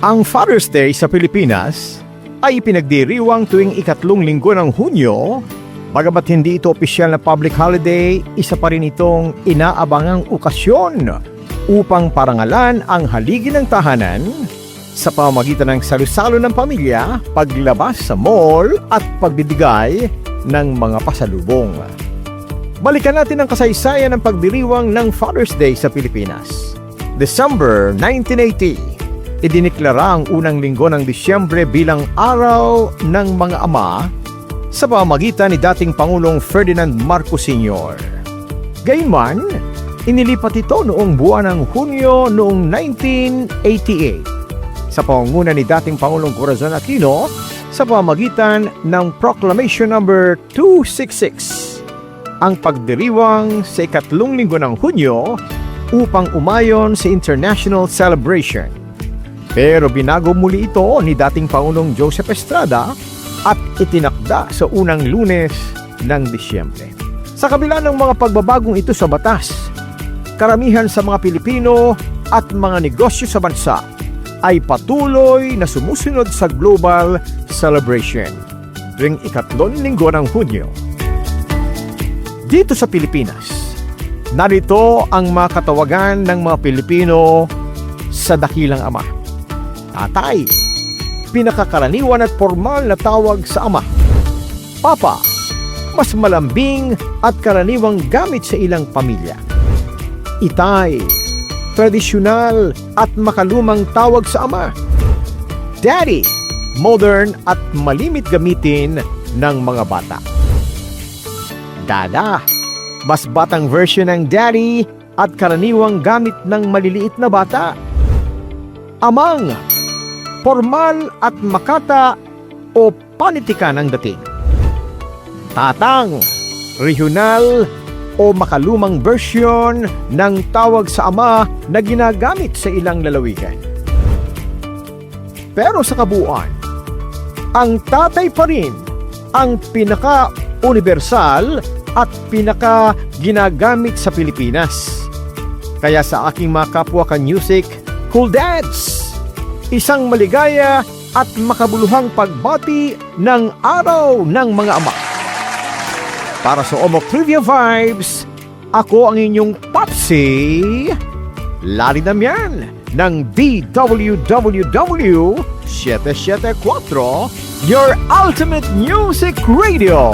Ang Father's Day sa Pilipinas ay pinagdiriwang tuwing ikatlong linggo ng Hunyo. Bagamat hindi ito opisyal na public holiday, isa pa rin itong inaabangang okasyon upang parangalan ang haligi ng tahanan sa pamamagitan ng salu-salo ng pamilya, paglabas sa mall at pagbibigay ng mga pasalubong. Balikan natin ang kasaysayan ng pagdiriwang ng Father's Day sa Pilipinas. December 1980. Idiniklara ang unang linggo ng Disyembre bilang Araw ng Mga Ama sa pamamagitan ni dating Pangulong Ferdinand Marcos Sr. Gayunman, inilipat ito noong buwan ng Hunyo noong 1988 sa pangunguna ni dating Pangulong Corazon Aquino sa pamamagitan ng Proclamation No. 266, ang pagdiriwang sa ikatlong linggo ng Hunyo upang umayon sa international celebration. Pero binago muli ito ni dating Pangulong Joseph Estrada at itinakda sa unang Lunes ng Disyembre. Sa kabila ng mga pagbabagong ito sa batas, karamihan sa mga Pilipino at mga negosyo sa bansa ay patuloy na sumusunod sa global celebration tuwing ikatlong linggo ng Hunyo. Dito sa Pilipinas, narito ang mga katawagan ng mga Pilipino sa dakilang ama. Tatay, pinakakaraniwan at formal na tawag sa ama. Papa, mas malambing at karaniwang gamit sa ilang pamilya. Itay, tradisyonal at makalumang tawag sa ama. Daddy, modern at malimit gamitin ng mga bata. Dada, mas batang version ng daddy at karaniwang gamit ng maliliit na bata. Amang, formal at makata o panitikan ang dating. Tatang, regional o makalumang version ng tawag sa ama na ginagamit sa ilang lalawigan. Pero sa kabuuan, ang tatay pa rin ang pinaka-universal at pinaka-ginagamit sa Pilipinas. Kaya sa aking mga kapwa ka-music, Cool Dads! Isang maligaya at makabuluhang pagbati ng Araw ng Mga Ama. Para sa Omo Trivia Vibes, ako ang inyong Popsi, Larry Damian ng DWWW 774, your ultimate music radio.